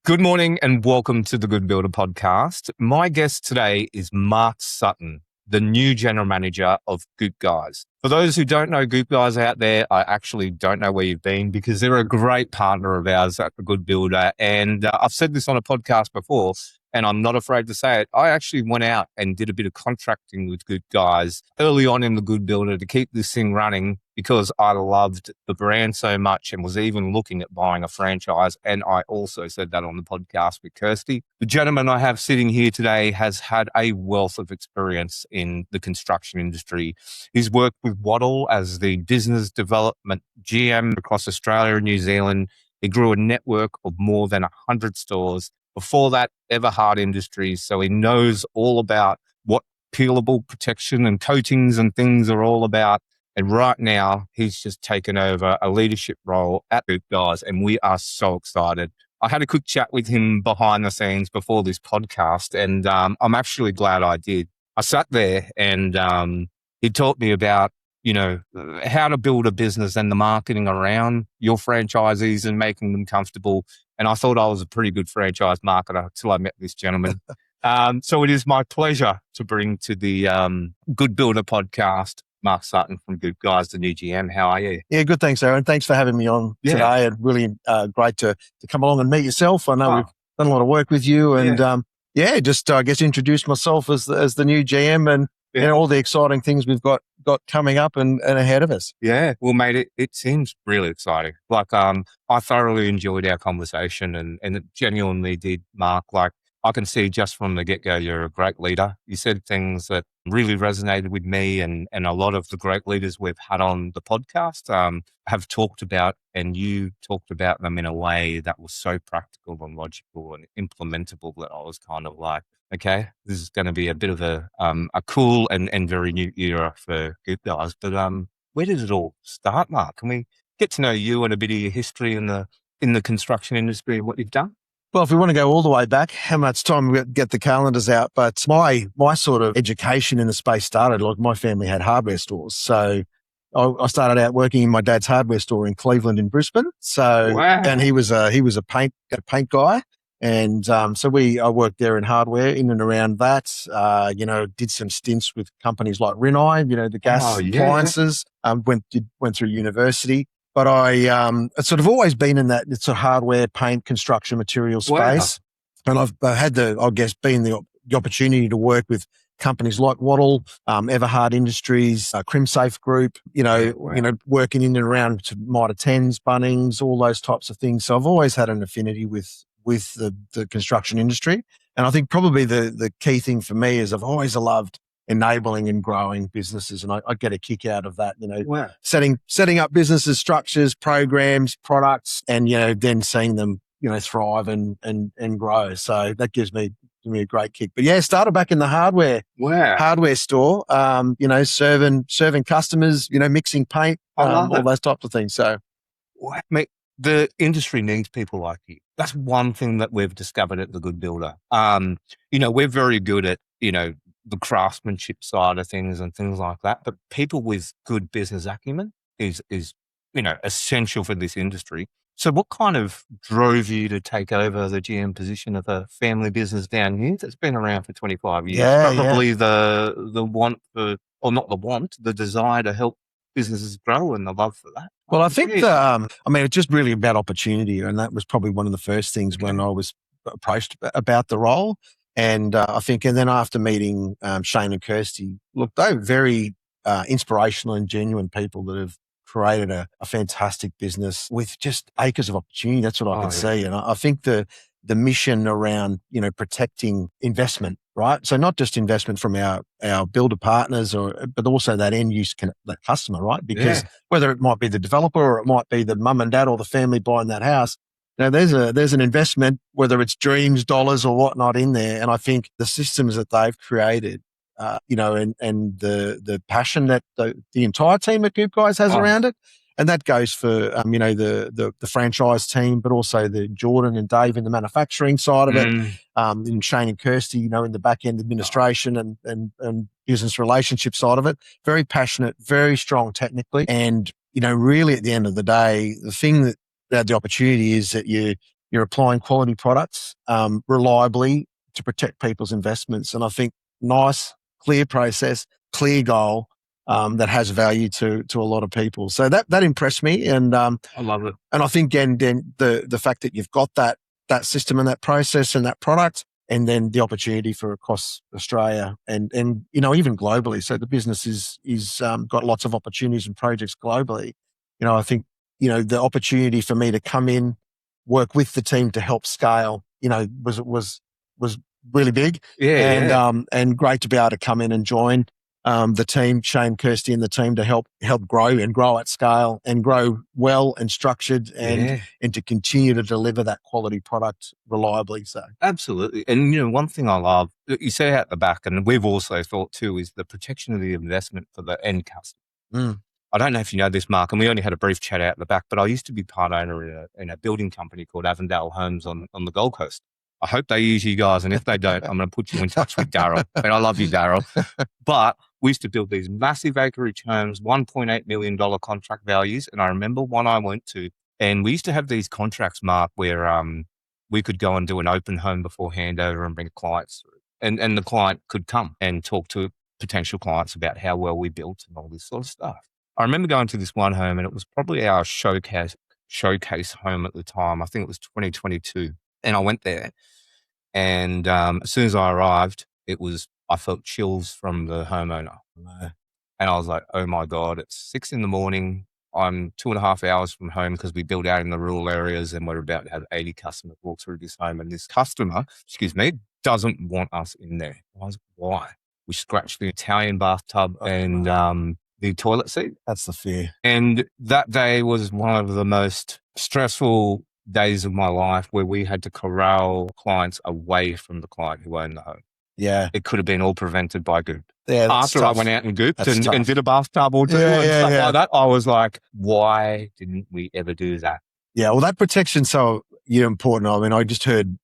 Good morning and welcome to the Good Builder podcast. My guest today is Mark Sutton, the new general manager of Goop Guys. For those who don't know Goop Guys out there, I actually don't know where you've been because they're a great partner of ours at the Good Builder. And I've said this on a podcast before, and I'm not afraid to say it. I actually went out and did a bit of contracting with Goop Guys early on in the Good Builder to keep this thing running because I loved the brand so much and was even looking at buying a franchise. And I also said that on the podcast with Kirsty. The gentleman I have sitting here today has had a wealth of experience in the construction industry. He's worked with Wattyl as the business development GM across Australia and New Zealand. He grew a network of more than 100 stores. Before that, Everhard Industries. So he knows all about what peelable protection and coatings and things are all about. And right now, he's just taken over a leadership role at Goop Guys, and we are so excited. I had a quick chat with him behind the scenes before this podcast, and I'm actually glad I did. I sat there and he taught me about, how to build a business and the marketing around your franchisees and making them comfortable. And I thought I was a pretty good franchise marketer till I met this gentleman. So it is my pleasure to bring to the Good Builder podcast, Mark Sutton from Goop Guys, the new GM. How are you? Yeah, good. Thanks, Aaron. Thanks for having me on today. And really great to come along and meet yourself. I know we've done a lot of work with you, and just I guess introduce myself as the new GM and all the exciting things we've got coming up and ahead of us. Yeah, well, mate, it seems really exciting. Like, I thoroughly enjoyed our conversation, and it genuinely did, Mark. Like, I can see just from the get-go, you're a great leader. You said things that really resonated with me, and a lot of the great leaders we've had on the podcast have talked about, and you talked about them in a way that was so practical and logical and implementable that I was kind of like, okay, this is going to be a bit of a cool and very new era for Goop Guys. But where did it all start, Mark? Can we get to know you and a bit of your history in the construction industry and what you've done? Well, if we want to go all the way back, how much time we get the calendars out? But my sort of education in the space started, like my family had hardware stores. So I started out working in my dad's hardware store in Cleveland in Brisbane. So, wow. And he was a paint guy. And I worked there in hardware in and around that, did some stints with companies like Rinnai, the gas appliances, went through university. But I sort of always been in that sort of hardware, paint, construction material space. Wow. And I've had been the opportunity to work with companies like Wattyl, Everhard Industries, Crimsafe Group, working in and around Mitre 10s, Bunnings, all those types of things. So I've always had an affinity with the construction industry. And I think probably the key thing for me is I've always loved enabling and growing businesses. And I get a kick out of that, wow. setting up businesses, structures, programs, products, and, then seeing them, thrive and grow. So that gives me a great kick. But yeah, started back in the hardware store, serving customers, mixing paint, all those types of things. So, mate, the industry needs people like you. That's one thing that we've discovered at the Good Builder. We're very good at, the craftsmanship side of things and things like that. But people with good business acumen is essential for this industry. So what kind of drove you to take over the GM position of a family business down here that's been around for 25 years? Probably the want for, or not the want, the desire to help businesses grow and the love for that. Well, I think it's just really about opportunity. And that was probably one of the first things when I was approached about the role. And I think, and then after meeting Shane and Kirsty, look, they're very inspirational and genuine people that have created a fantastic business with just acres of opportunity. That's what I can see. And I think the mission around, protecting investment, right? So not just investment from our builder partners, but also that end use, that customer, right? Because whether it might be the developer or it might be the mum and dad or the family buying that house, there's an investment, whether it's dreams, dollars or whatnot in there. And I think the systems that they've created, and the passion that the entire team at Goop Guys has around it. And that goes for, the franchise team, but also the Jordan and Dave in the manufacturing side of it, and Shane and Kirsty, in the back end administration and business relationship side of it. Very passionate, very strong technically. And, really at the end of the day, the thing that the opportunity is that you're applying quality products reliably to protect people's investments. And I think nice, clear process, clear goal that has value to a lot of people. So that impressed me, and I love it. And I think then the fact that you've got that system and that process and that product, and then the opportunity for across Australia and even globally. So the business is got lots of opportunities and projects globally. I think the opportunity for me to come in, work with the team to help scale, was really big. And great to be able to come in and join the team, Shane, Kirsty, and the team to help grow and grow at scale and grow well and structured and to continue to deliver that quality product reliably. So absolutely. And one thing I love that you say out the back, and we've also thought too, is the protection of the investment for the end customer. I don't know if you know this, Mark, and we only had a brief chat out the back, but I used to be part owner in a building company called Avondale Homes on the Gold Coast. I hope they use you guys, and if they don't, I'm going to put you in touch with Daryl. And I love you, Daryl. But we used to build these massive acreage homes, $1.8 million contract values. And I remember one I went to, and we used to have these contracts, Mark, where we could go and do an open home before handover and bring clients through. And the client could come and talk to potential clients about how well we built and all this sort of stuff. I remember going to this one home, and it was probably our showcase home at the time. I think it was 2022. And I went there, and as soon as I arrived, I felt chills from the homeowner. And I was like, oh my God, it's 6 a.m. I'm 2.5 hours from home because we build out in the rural areas, and we're about to have 80 customers walk through this home. And this customer, doesn't want us in there. I was like, why? We scratched the Italian bathtub and the toilet seat. That's the fear. And that day was one of the most stressful days of my life, where we had to corral clients away from the client who owned the home. Yeah. It could have been all prevented by Goop. Yeah, after tough. I went out and gooped and did a bathtub or two and stuff like that, I was like, why didn't we ever do that? Yeah, well, that protection's so important. I mean, I just heard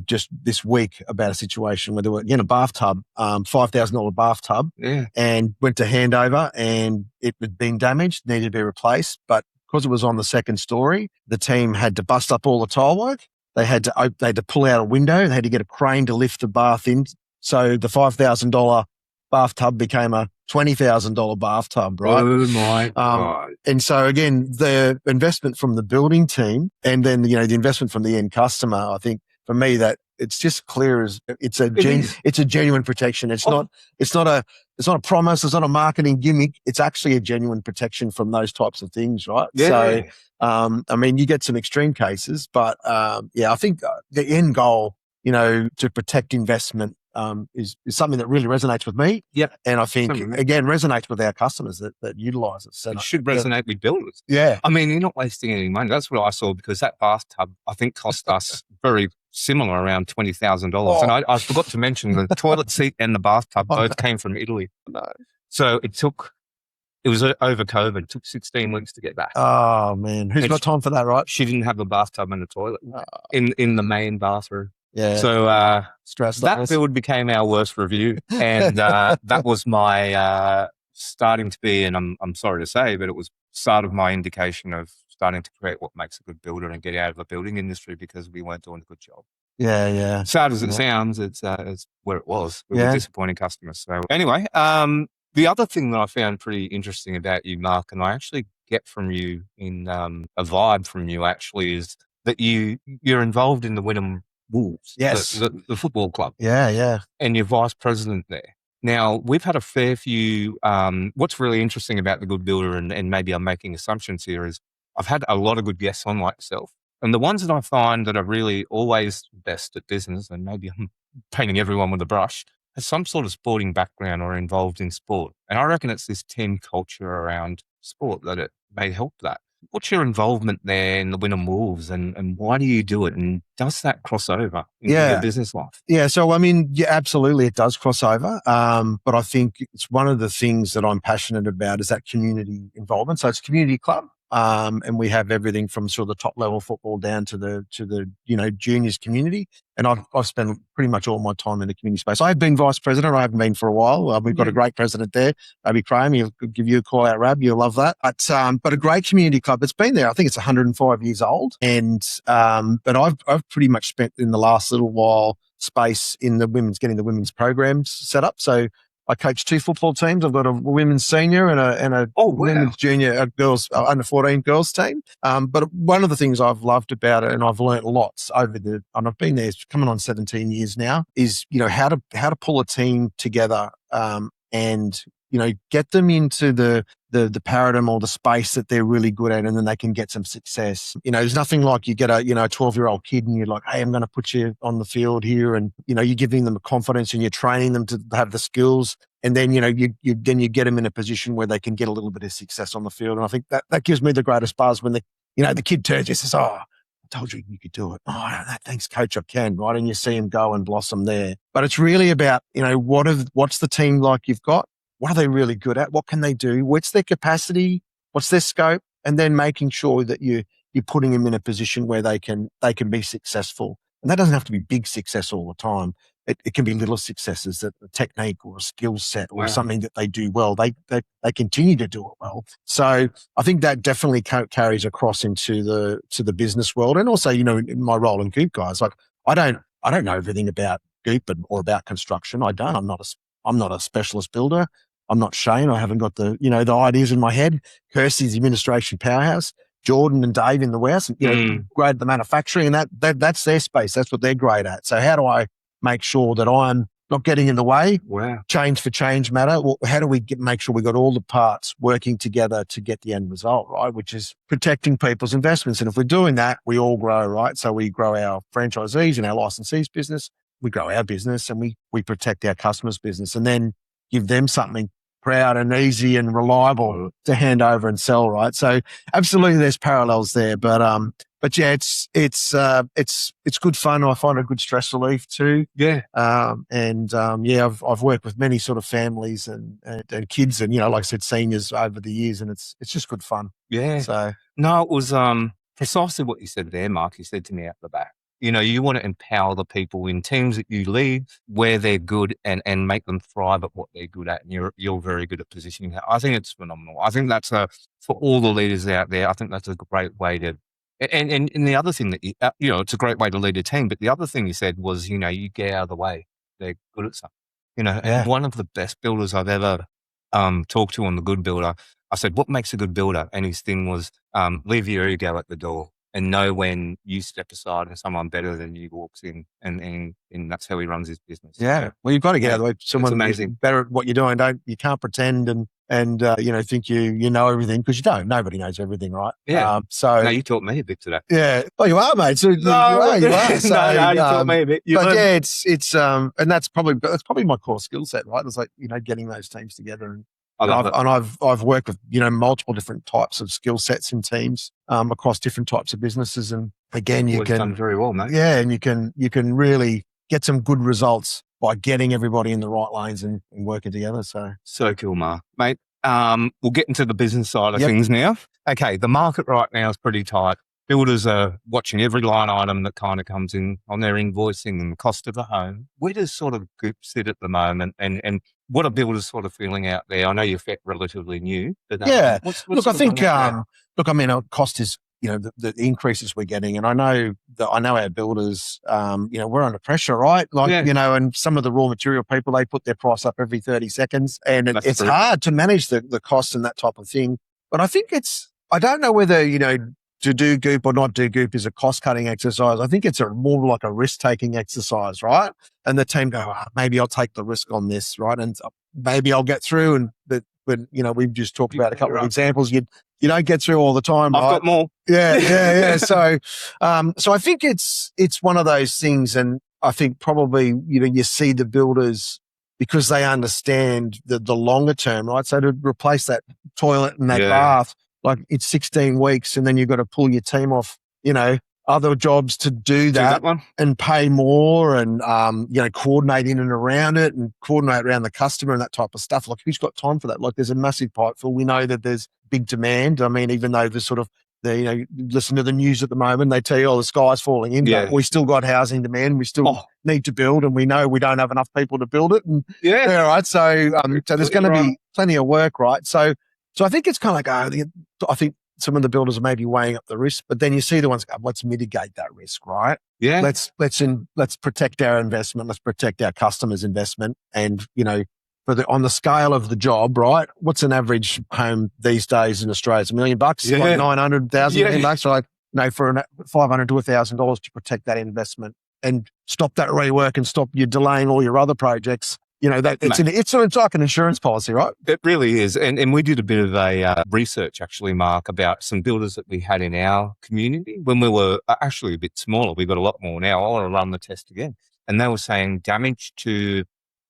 just this week about a situation where there were in a bathtub, $5,000 bathtub, and went to handover, and it had been damaged, needed to be replaced, but because it was on the second story, the team had to bust up all the tile work. They had to pull out a window. They had to get a crane to lift the bath in. So the $5,000 bathtub became a $20,000 bathtub, right? Oh my God. And so again, the investment from the building team, and then the investment from the end customer, I think for me that it's just clear as it's a genuine protection. It's not a promise. It's not a marketing gimmick. It's actually a genuine protection from those types of things, right? Yeah. So, I mean, you get some extreme cases, but I think the end goal, to protect investment is something that really resonates with me. Yep. And I think, again, resonates with our customers that utilize it. So it should resonate with builders. Yeah. I mean, you're not wasting any money. That's what I saw, because that bathtub, I think, cost us very similar, around $20,000. Oh. And I forgot to mention the toilet seat and the bathtub both came from Italy. No. So it was over COVID. It took 16 weeks to get back. Oh, man. Who's got time for that, right? She didn't have a bathtub and a toilet in the main bathroom. Yeah. So stress that build became our worst review. And that was my starting to be, and I'm sorry to say, but it was start of my indication of starting to create what makes a good builder and get out of the building industry, because we weren't doing a good job. Yeah, yeah. Sad as it sounds, it's where it was. We were disappointing customers. So anyway, the other thing that I found pretty interesting about you, Mark, and I actually get from you in a vibe from you actually, is that you're involved in the Wynnum Wolves, yes, the football club. Yeah, yeah. And you're vice president there. Now, we've had a fair few, what's really interesting about the Good Builder, and maybe I'm making assumptions here, is I've had a lot of good guests on like yourself. And the ones that I find that are really always best at business, and maybe I'm painting everyone with a brush, has some sort of sporting background or involved in sport. And I reckon it's this team culture around sport that it may help that. What's your involvement there in the Wynnum Wolves, and why do you do it? And does that cross over into your business life? Yeah. So, I mean, absolutely it does cross over. But I think it's one of the things that I'm passionate about is that community involvement. So it's a community club. And we have everything from sort of the top level football down to the juniors community. And I've spent pretty much all my time in the community space. I've been vice president. I haven't been for a while. We've got a great president there, Abby Crane. He'll give you a call out, Rab. You'll love that. But a great community club. It's been there. I think it's 105 years old. And but I've pretty much spent in the last little while space in getting the women's programs set up. So I coach 2 football teams. I've got a women's senior and a women's junior girls under 14 girls team. But one of the things I've loved about it, and I've learnt lots and I've been there coming on 17 years now, is how to pull a team together and get them into the paradigm or the space that they're really good at, and then they can get some success. There's nothing like you get a 12-year-old kid and you're like, hey, I'm going to put you on the field here, and you're giving them the confidence and you're training them to have the skills, and then you get them in a position where they can get a little bit of success on the field. And I think that gives me the greatest buzz when the kid turns and says, oh, I told you you could do it. Oh, thanks, coach, I can, right? And you see him go and blossom there. But it's really about, what's the team like you've got? What are they really good at? What can they do? What's their capacity? What's their scope? And then making sure that you're putting them in a position where they can be successful. And that doesn't have to be big success all the time. It can be little successes, that a technique or a skill set or something that they do well. They continue to do it well. So I think that definitely carries across into the business world. And also, in my role in Goop Guys, like I don't know everything about Goop or about construction. I don't. I'm not a specialist builder. I'm not Shane. I haven't got the ideas in my head. Kirsty's the administration powerhouse. Jordan and Dave in the warehouse, great at the manufacturing, and that's their space. That's what they're great at. So how do I make sure that I'm not getting in the way? Wow. Change for change matter. Well, how do we make sure we got all the parts working together to get the end result, right? Which is protecting people's investments. And if we're doing that, we all grow, right? So we grow our franchisees and our licensees business. We grow our business, and we protect our customers' business, and then give them something proud and easy and reliable to hand over and sell, right? So absolutely there's parallels there, but yeah, it's good fun. I find a good stress relief too. Yeah. I've worked with many sort of families and kids and, like I said, seniors over the years, and it's just good fun. Yeah. So no, it was precisely what you said there, Mark. You said to me out the back, you want to empower the people in teams that you lead where they're good and make them thrive at what they're good at. And you're very good at positioning that. I think it's phenomenal. I think that's for all the leaders out there, I think that's a great way to, and the other thing that, it's a great way to lead a team. But the other thing you said was, you get out of the way. They're good at something. One of the best builders I've ever talked to on The Good Builder, I said, what makes a good builder? And his thing was, leave your ego at the door. And know when you step aside and someone better than you walks in, and that's how he runs his business. Yeah, well, you've got to get out of the way. Someone amazing, better at what you're doing. You can't pretend and think you know everything, because you don't. Nobody knows everything, right? Yeah. No, you taught me a bit today. Yeah. Well, you are, mate. So you are. So, no, you taught me a bit. It's and that's probably my core skill set, right? It's like getting those teams together and. I've worked with multiple different types of skill sets in teams across different types of businesses, and again you can done very well, mate. Yeah, and you can really get some good results by getting everybody in the right lanes and working together. So cool, Mark, mate. We'll get into the business side of things now. Okay, the market right now is pretty tight. Builders are watching every line item that kind of comes in on their invoicing and the cost of the home. Where does sort of Goop sit at the moment, and what are builders sort of feeling out there? I know you're relatively new. But, I think, cost is, the increases we're getting. And I know our builders, we're under pressure, right? And some of the raw material people, they put their price up every 30 seconds, and it's hard to manage the costs and that type of thing. But I think I don't know whether, to do Goop or not do Goop is a cost-cutting exercise. I think it's more like a risk-taking exercise, right? And the team go, maybe I'll take the risk on this, right? And maybe I'll get through. But we've just talked about a couple of examples. You don't get through all the time, right? I've got more. Yeah. So I think it's one of those things, and I think probably you see the builders because they understand the longer term, right? So to replace that toilet and that bath. Like it's 16 weeks, and then you've got to pull your team off, other jobs to do that one. and pay more and, coordinate in and around it and coordinate around the customer and that type of stuff. Like, who's got time for that? Like, there's a massive pipefill. We know that there's big demand. I mean, even though there's sort of, listen to the news at the moment, they tell you, the sky's falling in, but we still got housing demand. We still need to build, and we know we don't have enough people to build it. And right. So there's going to be plenty of work, right? So I think it's kind of like, I think some of the builders are maybe weighing up the risk, but then you see the ones go, let's mitigate that risk, right? Yeah. Let's protect our investment. Let's protect our customers' investment. And, on the scale of the job, right? What's an average home these days in Australia? It's $1 million, like 900,000 $1 million, right? For $500 to $1,000 to protect that investment and stop that rework and stop you delaying all your other projects. It's like an insurance policy, right? It really is. And we did a bit of a research, actually, Mark, about some builders that we had in our community when we were actually a bit smaller. We've got a lot more now. I want to run the test again. And they were saying damage to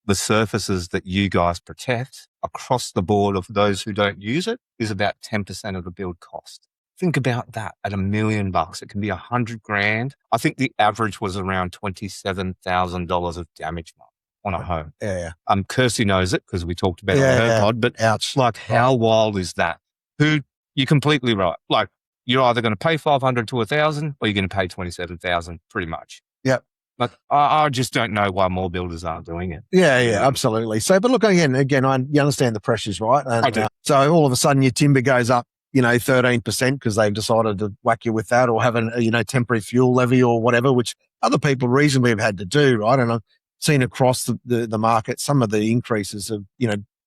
the surfaces that you guys protect across the board of those who don't use it is about 10% of the build cost. Think about that at $1 million. It can be $100,000. I think the average was around $27,000 of damage, Mark, on a home. Yeah. Kirsty knows it because we talked about it on her pod, but how wild is that? You're completely right. Like, you're either going to pay $500 to $1,000 or you're going to pay $27,000 pretty much. Yep. Like, I just don't know why more builders aren't doing it. Yeah, absolutely. So, but look, again, you understand the pressures, right? And, I do. So all of a sudden your timber goes up, 13% because they've decided to whack you with that, or have a temporary fuel levy or whatever, which other people reasonably have had to do, right? And I've seen across the market, some of the increases of,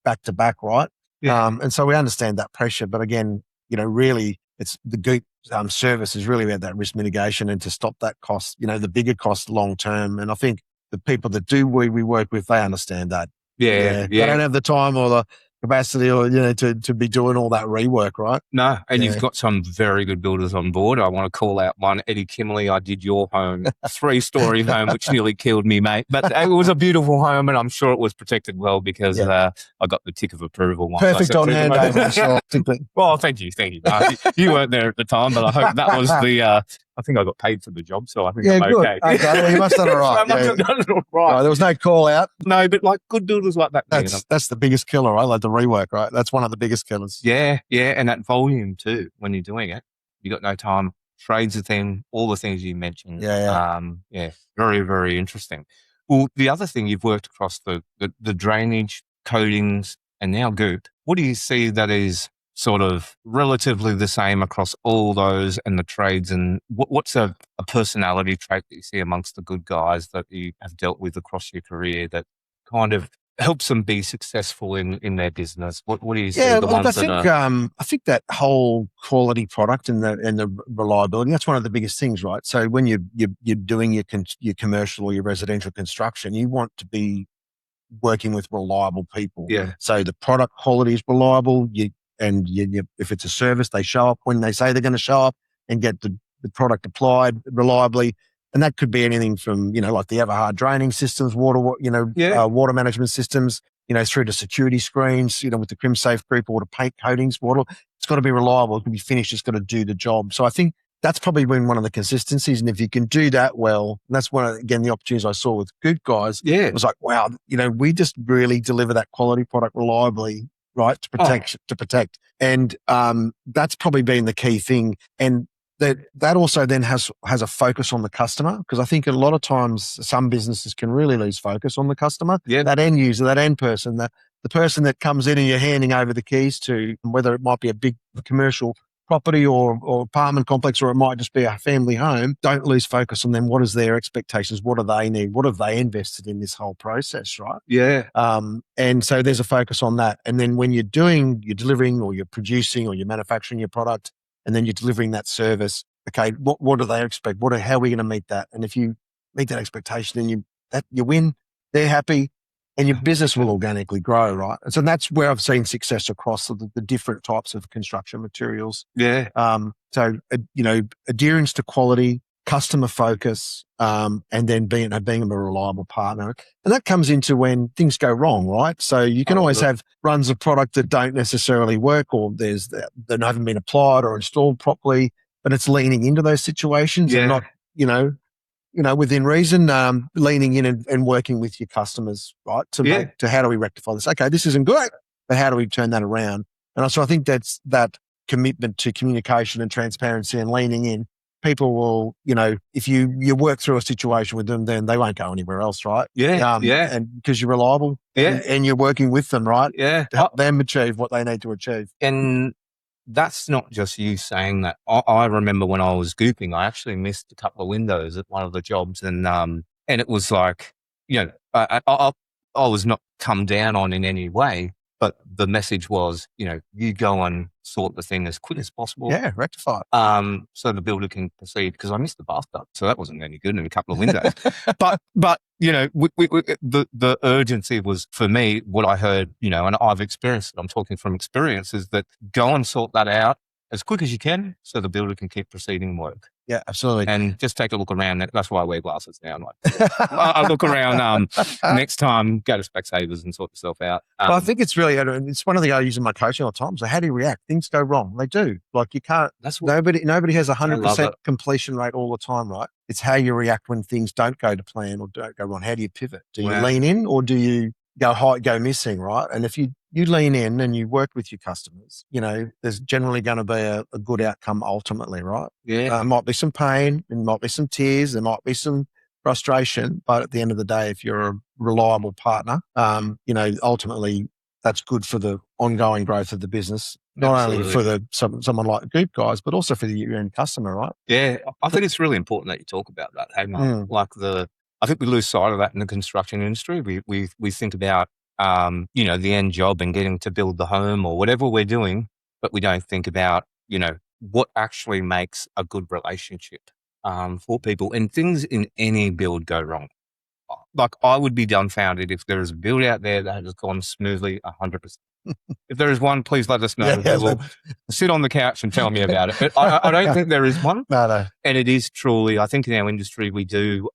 back to back, right? Yeah. And so we understand that pressure, but again, really it's the Goop service is really about that risk mitigation and to stop that cost, the bigger cost long term. And I think the people that we work with, they understand that. Yeah. They don't have the time or the capacity or, to be doing all that rework, right? No. And you've got some very good builders on board. I want to call out one, Eddie Kimley. I did your home, a 3-story home, which nearly killed me, mate. But it was a beautiful home, and I'm sure it was protected well because I got the tick of approval. Perfect on handover. Well, thank you. You weren't there at the time, but I hope that was I think I got paid for the job, so I think I'm okay. Okay, you must have done it right. I must have done it all right. There was no call out. No, but like good builders like that. That's the biggest killer, right? Like the rework, right? That's one of the biggest killers. Yeah, and that volume too, when you're doing it. You got no time. Trades a thing, all the things you mentioned. Very, very interesting. Well, the other thing, you've worked across the drainage, coatings, and now Goop. What do you see that is sort of relatively the same across all those and the trades? And what's a personality trait that you see amongst the good guys that you have dealt with across your career that kind of helps them be successful in their business? What do you see? I think that whole quality product and the reliability, that's one of the biggest things, right? So when you're doing your commercial or your residential construction, you want to be working with reliable people. Yeah. So the product quality is reliable. If it's a service, they show up when they say they're going to show up and get the product applied reliably. And that could be anything from, like the Everhard draining systems, water management systems, through to security screens, with the Crimsafe Group, or to paint coatings, water. It's got to be reliable. It can be finished. It's got to do the job. So I think that's probably been one of the consistencies. And if you can do that well, and that's one of, again, the opportunities I saw with Goop Guys. Yeah. It was like, wow, we just really deliver that quality product reliably, right? To protect. And that's probably been the key thing. And that also then has a focus on the customer, because I think a lot of times some businesses can really lose focus on the customer. Yeah. That end user, that end person, the person that comes in and you're handing over the keys to, whether it might be a big commercial property or apartment complex, or it might just be a family home. Don't lose focus on them. What is their expectations? What do they need? What have they invested in this whole process, right? Yeah. And so there's a focus on that. And then when you're delivering, or you're producing, or you're manufacturing your product, and then you're delivering that service, okay, what do they expect? How are we going to meet that? And if you meet that expectation, then you win, they're happy, and your business will organically grow, right? And so that's where I've seen success across the different types of construction materials. Yeah. So adherence to quality, customer focus, and then being a reliable partner. And that comes into when things go wrong, right? So you can always have runs of product that don't necessarily work, or they're not haven't been applied or installed properly. but it's leaning into those situations and Yeah. not, within reason, leaning in and working with your customers, right? To how do we rectify this? Okay, this isn't good, but how do we turn that around? And so I think that's that commitment to communication and transparency and leaning in. People will, if you work through a situation with them, then they won't go anywhere else, right? Yeah. And because you're reliable, and you're working with them, right? Yeah. To help them achieve what they need to achieve. And that's not just you saying that. I remember when I was gooping, I actually missed a couple of windows at one of the jobs, and it was like, I was not come down on in any way, but the message was, you go and sort the thing as quick as possible. Yeah, rectify it. So the builder can proceed, because I missed the bathtub, so that wasn't any good, and a couple of windows. but the urgency was, for me, what I heard, and I've experienced it. I'm talking from experience, is that go and sort that out as quick as you can, so the builder can keep proceeding work. Yeah, absolutely. And just take a look around. That's why I wear glasses now. I look around. Next time, go to Specsavers and sort yourself out. Well, I think it's really, it's one of the I use in my coaching all the time. So how do you react? Things go wrong. They do. Like, you can't. Nobody has 100% completion rate all the time, right? It's how you react when things don't go to plan or don't go wrong. How do you pivot? Do you lean in, or do you go missing, right? And if you lean in and you work with your customers, there's generally going to be a good outcome ultimately, right? Yeah. There might be some pain, there might be some tears, there might be some frustration, but at the end of the day, if you're a reliable partner, ultimately that's good for the ongoing growth of the business, not only for someone like Goop Guys, but also for your end customer, right? Yeah, I think it's really important that you talk about that. Hey, Mark, I think we lose sight of that in the construction industry. We think about the end job and getting to build the home or whatever we're doing, but we don't think about what actually makes a good relationship for people. And things in any build go wrong. Like, I would be dumbfounded if there is a build out there that has gone smoothly 100%. If there is one, please let us know. We'll sit on the couch and tell me about it. But I don't think there is one. No. And it is truly, I think in our industry, we do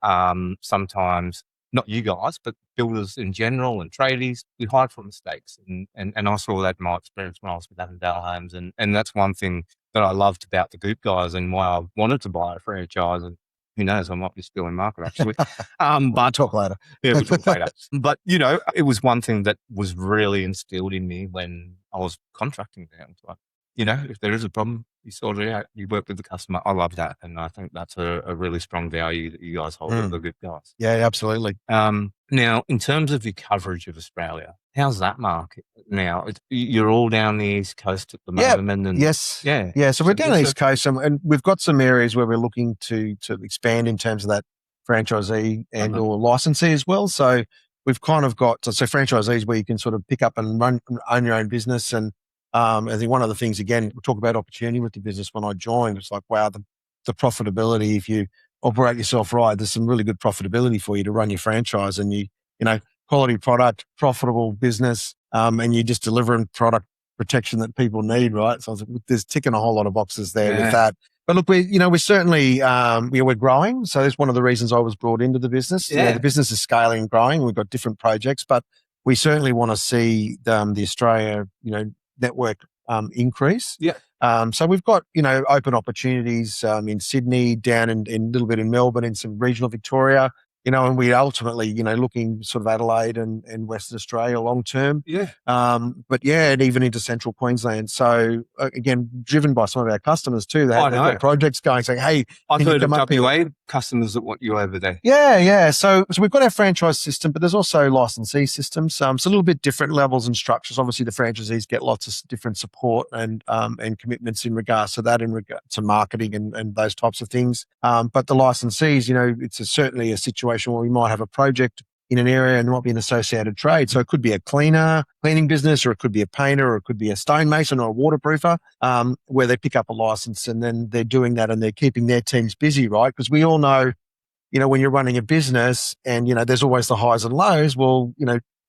sometimes, not you guys, but builders in general and tradies, we hide from mistakes. And I saw that in my experience when I was with Avondale Homes. And that's one thing that I loved about the Goop Guys and why I wanted to buy a franchise. And who knows, I might be still in market, actually. But talk later. Yeah, we'll talk later. But, it was one thing that was really instilled in me when I was contracting down. Like, if there is a problem, you sort it out, you work with the customer. I love that. And I think that's a really strong value that you guys hold with the Good Guys. Yeah, absolutely. Now, in terms of your coverage of Australia, how's that market now? You're all down the East Coast at the moment. Yes. Yeah. So we're down the East Coast, and we've got some areas where we're looking to expand in terms of that franchisee and or licensee as well. So we've kind of got, franchisees where you can sort of pick up and own your own business. And I think one of the things, again, we talk about opportunity with the business. When I joined, it's like, wow, the profitability, if you operate yourself right, there's some really good profitability for you to run your franchise, and quality product, profitable business, and you just delivering product protection that people need, right? So I was like, there's ticking a whole lot of boxes there with that. But look, we're certainly, we're growing. So that's one of the reasons I was brought into the business. Yeah. The business is scaling and growing. We've got different projects, but we certainly want to see the Australia, network increase. Yeah. So we've got, open opportunities in Sydney, down in a little bit in Melbourne, in some regional Victoria, and we ultimately, looking sort of Adelaide and Western Australia long term. Yeah. But and even into central Queensland. So again, driven by some of our customers too. They've got projects going, saying, hey, I've heard of WA customers that want you over there. Yeah. So we've got our franchise system, but there's also licensee systems. It's a little bit different levels and structures. Obviously, the franchisees get lots of different support and commitments in regards to that, in regard to marketing and those types of things. But the licensees, it's certainly a situation where we might have a project in an area and there might be an associated trade. So it could be a cleaning business, or it could be a painter, or it could be a stonemason or a waterproofer, where they pick up a license and then they're doing that and they're keeping their teams busy, right? Because we all know, when you're running a business and, there's always the highs and lows. Well,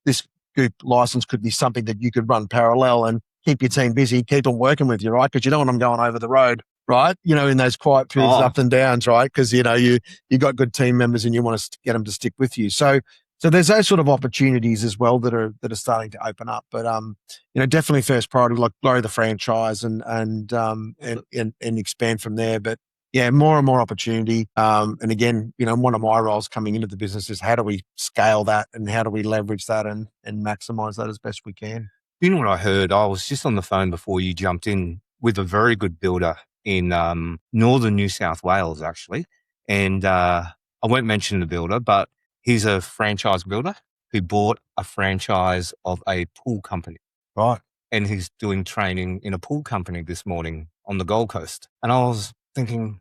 this Goop license could be something that you could run parallel and keep your team busy, keep them working with you, right? Because you don't want them going over the road, right? In those quiet periods, ups and downs, right? Because, you got good team members and you want to get them to stick with you. So So there's those sort of opportunities as well that are starting to open up. But definitely first priority, like grow the franchise and expand from there. But yeah, more and more opportunity. And again, one of my roles coming into the business is how do we scale that and how do we leverage that and maximize that as best we can. You know what I heard? I was just on the phone before you jumped in with a very good builder in northern New South Wales, actually. And I won't mention the builder, but he's a franchise builder who bought a franchise of a pool company. Right. And he's doing training in a pool company this morning on the Gold Coast. And I was thinking,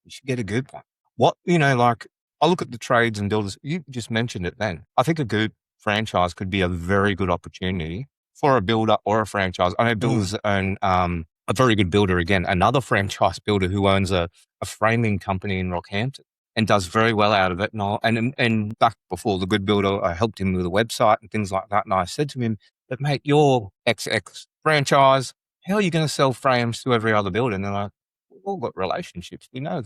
you should get a Goop one. What, I look at the trades and builders. You just mentioned it then. I think a Goop franchise could be a very good opportunity for a builder or a franchise. I know builders own a very good builder, again, another franchise builder who owns a framing company in Rockhampton and does very well out of it. And back before the good builder, I helped him with a website and things like that. And I said to him, but mate, your XX franchise, how are you going to sell frames to every other builder? And they're like, we've all got relationships. We know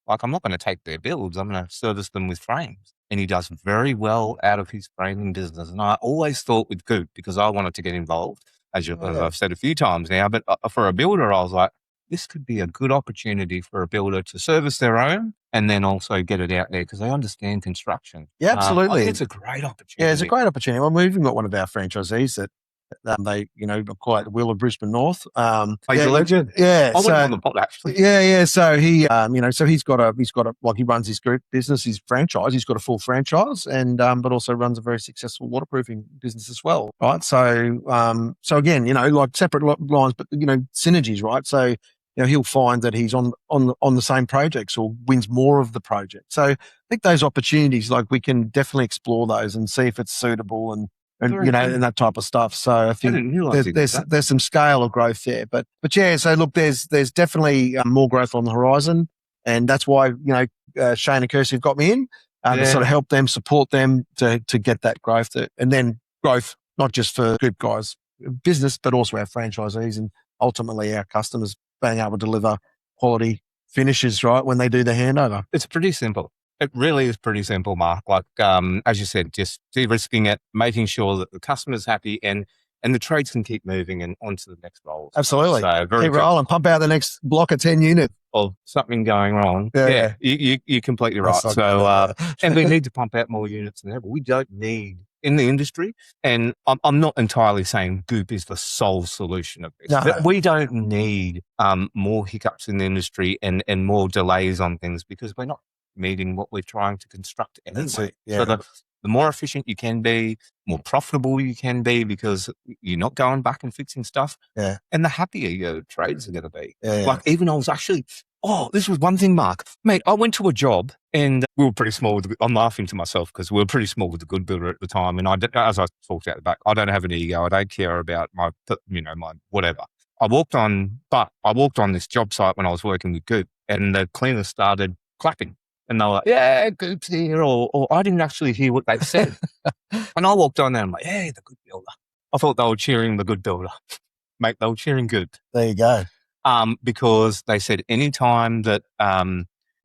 I'm not going to take their builds. I'm going to service them with frames. And he does very well out of his framing business. And I always thought with Goop, because I wanted to get involved, as I've said a few times now, but for a builder, I was like, this could be a good opportunity for a builder to service their own and then also get it out there because they understand construction. Yeah, absolutely. I think it's a great opportunity. Yeah, it's a great opportunity. Well, we've even got one of our franchisees that they, quite the wheel of Brisbane North. He's a legend. Yeah, I went on the pod actually. Yeah. So he, so he's got a he runs his group business, his franchise. He's got a full franchise, and but also runs a very successful waterproofing business as well, right? So, again, like separate lines, but synergies, right? So, he'll find that he's on the same projects or wins more of the project. So, I think those opportunities, like we can definitely explore those and see if it's suitable and and that type of stuff. So I think there's some scale of growth there, but yeah. So look, there's definitely more growth on the horizon, and that's why Shane and Kirsty have got me in to sort of help them, support them to get that growth, and then growth not just for Goop Guys business, but also our franchisees and ultimately our customers being able to deliver quality finishes right when they do the handover. It's pretty simple. It really is pretty simple, Mark. Like, as you said, just de-risking it, making sure that the customer's happy and the trades can keep moving and onto the next roll. Absolutely. So keep rolling, pump out the next block of 10 units. Of something going wrong. Yeah. You're completely right. So, and we need to pump out more units than ever. We don't need in the industry. And I'm not entirely saying Goop is the sole solution of this. No. We don't need more hiccups in the industry and more delays on things because we're not meeting what we're trying to construct anyway. So the more efficient you can be, more profitable you can be because you're not going back and fixing stuff. Yeah. And the happier your trades are going to be. Like even I was actually, this was one thing, Mark. Mate, I went to a job and we were pretty small. I'm laughing to myself because we were pretty small with the good builder at the time. And as I talked out the back, I don't have an ego. I don't care about my whatever. I walked on this job site when I was working with Goop and the cleaners started clapping. And they were like, yeah, Goop's here, or I didn't actually hear what they said. And I walked on there and I'm like, hey, the good builder. I thought they were cheering the good builder. Mate, they were cheering Goop. There you go. Because they said anytime that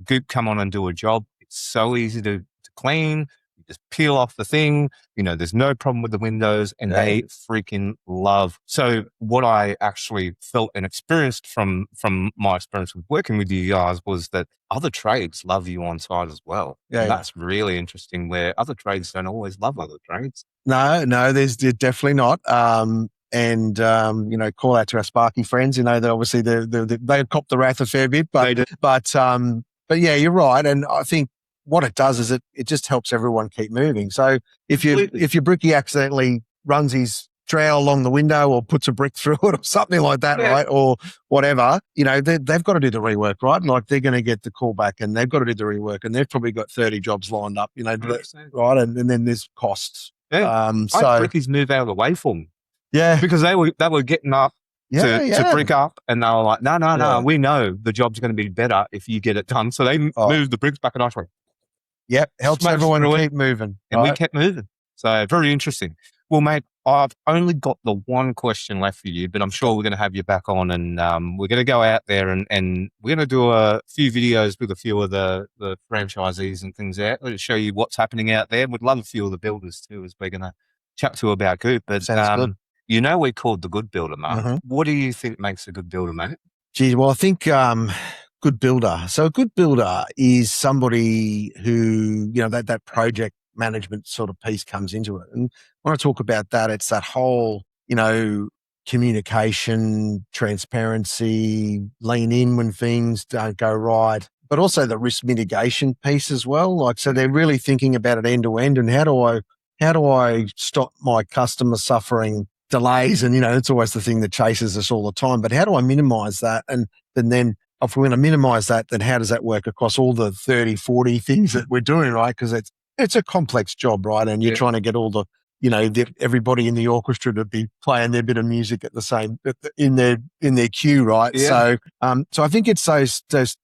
Goop come on and do a job, it's so easy to clean. You just peel off the thing. There's no problem with the windows and they freaking love. So what I actually felt and experienced from my experience with working with you guys was that other trades love you on site as well. Yeah, that's really interesting where other trades don't always love other trades. No, there's definitely not. And call out to our Sparky friends. That obviously they cop the wrath a fair bit, but yeah, you're right. And I think what it does is it just helps everyone keep moving. So if your brickie accidentally runs his trowel along the window or puts a brick through it or something like that, right? Or whatever, they've got to do the rework, right? Like they're going to get the call back and they've got to do the rework and they've probably got 30 jobs lined up, right? And then there's costs. Yeah. I had brickies move out of the way for me. Yeah. Because they were getting up to brick up and they were like, no, we know the job's going to be better if you get it done. So they moved the bricks back and I went, helps everyone keep moving. And we kept moving. So very interesting. Well, mate, I've only got the one question left for you, but I'm sure we're going to have you back on, and we're going to go out there and we're going to do a few videos with a few of the franchisees and things out to show you what's happening out there. We'd love a few of the builders too, as we're going to chat to about Goop. But Sounds good. you know, we're called the good builder, Mark. Mhm. What do you think makes a good builder, mate? Geez, well, I think good builder. So a good builder is somebody who, that project management sort of piece comes into it. And when I talk about that, it's that whole, communication, transparency, lean in when things don't go right, but also the risk mitigation piece as well. Like, so they're really thinking about it end to end, and how do I stop my customer suffering delays? And, it's always the thing that chases us all the time, but how do I minimize that? And then if we're going to minimize that, then how does that work across all the 30, 40 things that we're doing, right? Because it's a complex job, right? And you're trying to get all the, everybody in the orchestra to be playing their bit of music at the same, in their cue, right? Yeah. So I think it's those that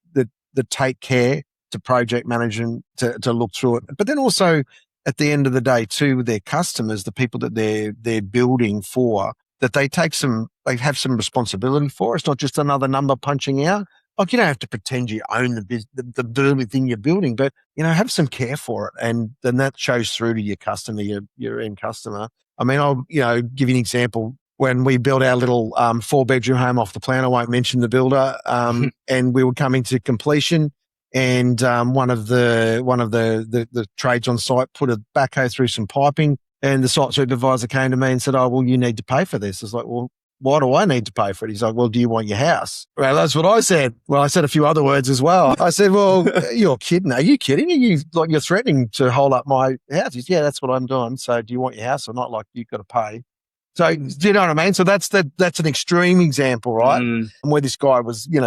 take care to project management to look through it, but then also at the end of the day too, with their customers, the people that they're building for, that they have some responsibility for. It's not just another number punching out. Like, you don't have to pretend you own the thing you're building, but, have some care for it. And then that shows through to your customer, your end customer. I mean, I'll, give you an example. When we built our little 4-bedroom home off the plan, I won't mention the builder, and we were coming to completion, and one of the trades on site put a backhoe through some piping, and the site supervisor came to me and said, "Oh, well, you need to pay for this." I was like, "Well, why do I need to pay for it?" He's like, "Well, do you want your house?" Well, that's what I said. Well, I said a few other words as well. I said, "Well, you're kidding. Are you kidding? You're threatening to hold up my house?" He said, "Yeah, that's what I'm doing. So do you want your house or not? Like, you've got to pay." So do you know what I mean? So that's an extreme example, right? And where this guy was, he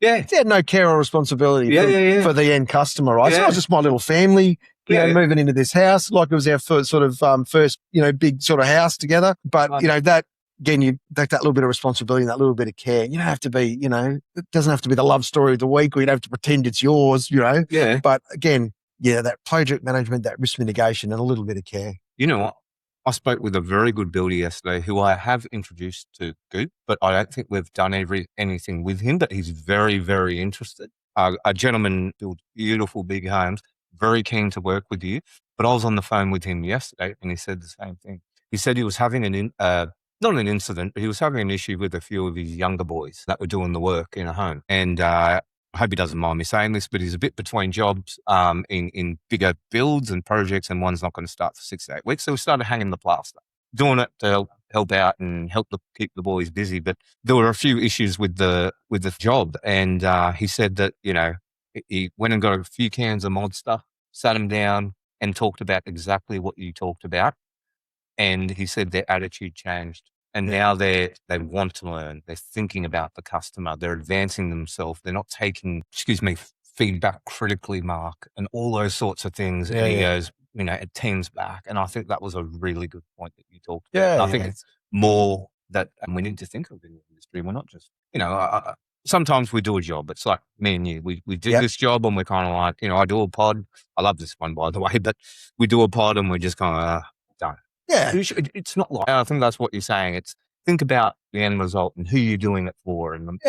had no care or responsibility for the end customer, right? So it was just my little family, moving into this house, like it was our first sort of big sort of house together. But that, again, you take that little bit of responsibility and that little bit of care. You don't have to be, it doesn't have to be the love story of the week, or you don't have to pretend it's yours, Yeah. But again, that project management, that risk mitigation, and a little bit of care. You know what? I spoke with a very good builder yesterday who I have introduced to Goop, but I don't think we've done anything with him, but he's very, very interested. A gentleman builds beautiful big homes, very keen to work with you. But I was on the phone with him yesterday and he said the same thing. He said he was having not an incident, but he was having an issue with a few of his younger boys that were doing the work in a home. And I hope he doesn't mind me saying this, but he's a bit between jobs in bigger builds and projects, and one's not going to start for 6 to 8 weeks. So we started hanging the plaster, doing it to help out and keep the boys busy. But there were a few issues with the job, and he said that he went and got a few cans of mod stuff, sat him down, and talked about exactly what you talked about. And he said their attitude changed. And now they want to learn. They're thinking about the customer. They're advancing themselves. They're not taking, feedback critically, Mark, and all those sorts of things. And he goes, it tends back. And I think that was a really good point that you talked about. I think it's more that we need to think of in the industry. We're not just, sometimes we do a job. It's like me and you. We do this job and we're kind of like, I do a pod. I love this one, by the way, but we do a pod and we're just kind of done. Yeah. It's not like, I think that's what you're saying. It's think about the end result and who you're doing it for. And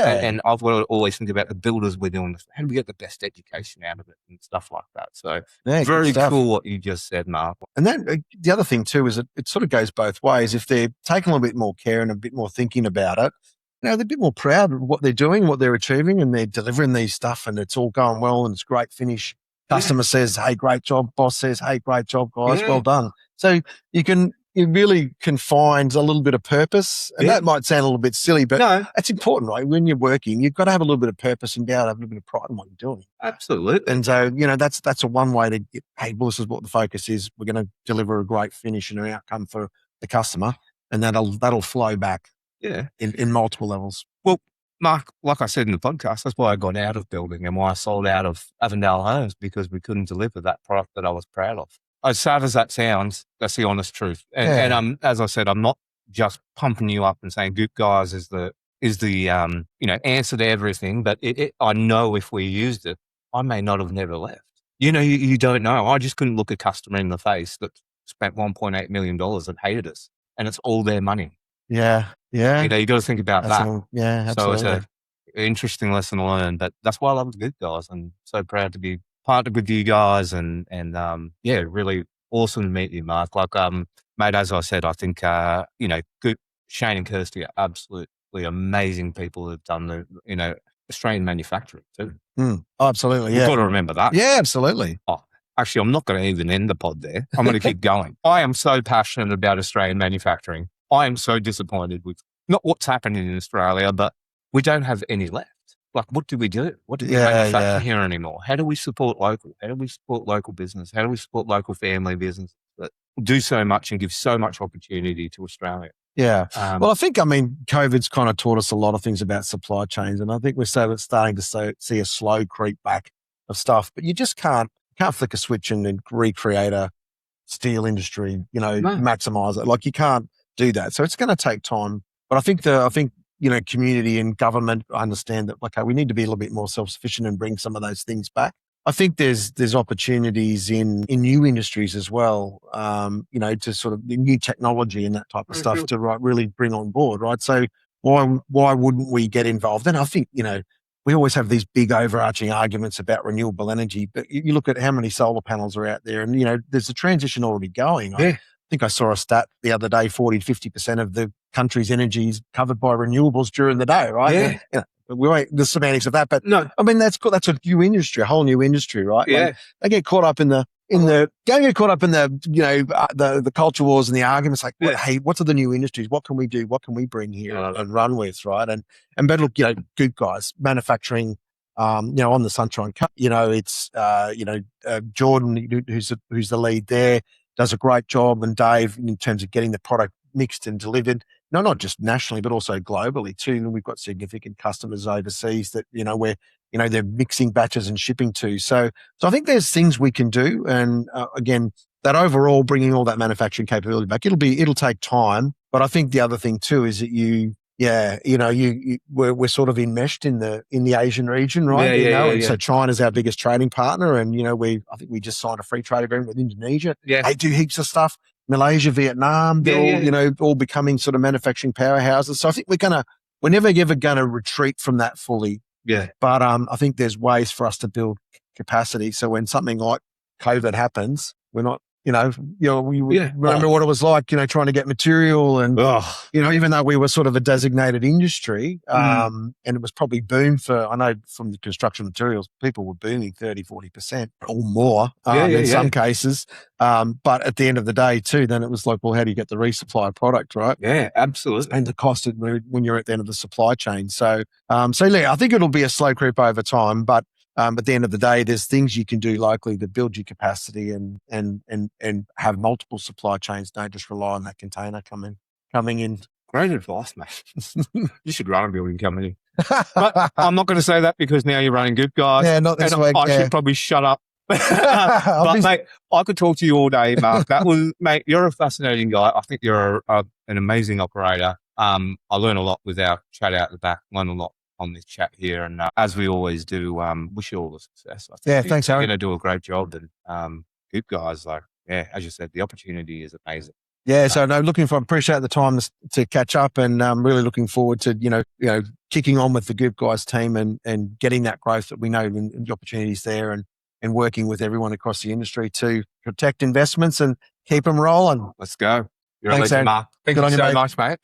I've got to always think about the builders we're doing this. How do we get the best education out of it and stuff like that? So very cool what you just said, Mark. And then the other thing too is it sort of goes both ways. If they're taking a little bit more care and a bit more thinking about it, they're a bit more proud of what they're doing, what they're achieving, and they're delivering these stuff and it's all going well and it's great finish. Customer says, "Hey, great job." Boss says, "Hey, great job, guys. Well done." So you really can find a little bit of purpose. And that might sound a little bit silly, but it's important, right? When you're working, you've got to have a little bit of purpose and be able to have a little bit of pride in what you're doing. Absolutely. And so, that's a one way to get, hey, well, this is what the focus is. We're going to deliver a great finish and an outcome for the customer. And that'll flow back in multiple levels. Well, Mark, like I said in the podcast, that's why I got out of building and why I sold out of Avondale Homes, because we couldn't deliver that product that I was proud of. As sad as that sounds, that's the honest truth. And as I said, I'm not just pumping you up and saying Goop Guys is the answer to everything. But I know if we used it, I may not have never left. You don't know. I just couldn't look a customer in the face that spent $1.8 million and hated us. and it's all their money. Yeah. Yeah. You got to think about that. Yeah, absolutely. So it's an interesting lesson to learn, but that's why I love the Goop Guys, and so proud to be partnered with you guys, and really awesome to meet you, Mark. Like, mate, as I said, I think, Shane and Kirsty are absolutely amazing people who've done the, Australian manufacturing too. Oh, absolutely. You've Yeah. got to remember that. Yeah, absolutely. Oh, actually, I'm not going to even end the pod there. I'm going to keep going. I am so passionate about Australian manufacturing. I am so disappointed with not what's happening in Australia, but we don't have any left. Like, what do we do? What do we manufacture here anymore? How do we support local? How do we support local business? How do we support local family business that do so much and give so much opportunity to Australia? Yeah. Well, I think, COVID's kind of taught us a lot of things about supply chains, and I think we're starting to see a slow creep back of stuff, but you just can't flick a switch and then recreate a steel industry, maximize it. Like, you can't do that. So it's going to take time. But I think community and government understand that, okay, we need to be a little bit more self-sufficient and bring some of those things back. I think there's opportunities in new industries as well, to sort of new technology and that type of stuff to really bring on board, right? So why wouldn't we get involved? And I think, we always have these big overarching arguments about renewable energy, but you look at how many solar panels are out there, and, there's a transition already going. Yeah. I think I saw a stat the other day, 40-50% of the country's energy is covered by renewables during the day, right? Yeah. We won't the semantics of that, but no, I mean, that's a new industry, a whole new industry, right? Yeah. Like, they get caught up in the the culture wars and the arguments, like, hey, what are the new industries? What can we do? What can we bring here and run with, right? But look, Goop Guys, manufacturing, on the Sunshine Cup, it's Jordan, who's the lead there, does a great job, and Dave, in terms of getting the product mixed and delivered, not just nationally, but also globally too. And we've got significant customers overseas that, where, they're mixing batches and shipping to. So I think there's things we can do. And again, that overall bringing all that manufacturing capability back, it'll take time. But I think the other thing too is that we're sort of enmeshed in the Asian region, right? And so China's our biggest trading partner, and I think we just signed a free trade agreement with Indonesia. Yeah, they do heaps of stuff. Malaysia, Vietnam, they're all becoming sort of manufacturing powerhouses. So I think we're never ever going to retreat from that fully. Yeah, but I think there's ways for us to build capacity. So when something like COVID happens, we're not. Remember what it was like, trying to get material and, even though we were sort of a designated industry, and it was probably boomed I know from the construction materials, people were booming 30-40% or more in some cases. But at the end of the day too, then it was like, well, how do you get the resupply of product, right? Yeah, absolutely. And the cost when you're at the end of the supply chain. So I think it'll be a slow creep over time, but at the end of the day, there's things you can do locally to build your capacity and have multiple supply chains. Don't just rely on that container coming in. Great advice, mate. You should run a building company. But I'm not going to say that because now you're running Goop Guys. Yeah, not this week. I should probably shut up. But mate, I could talk to you all day, Mark. Mate, you're a fascinating guy. I think you're an amazing operator. I learn a lot with our chat out the back. Learn a lot on this chat here, and as we always do, wish you all the success. I think thanks, Harry. You're going to do a great job, and Goop Guys, as you said, the opportunity is amazing. Yeah, so no, appreciate the time to catch up, and really looking forward to kicking on with the Goop Guys team and getting that growth that we know and the opportunities there, and working with everyone across the industry to protect investments and keep them rolling. Let's go. You're Thanks, a legend, Mark. Thank you so much, mate.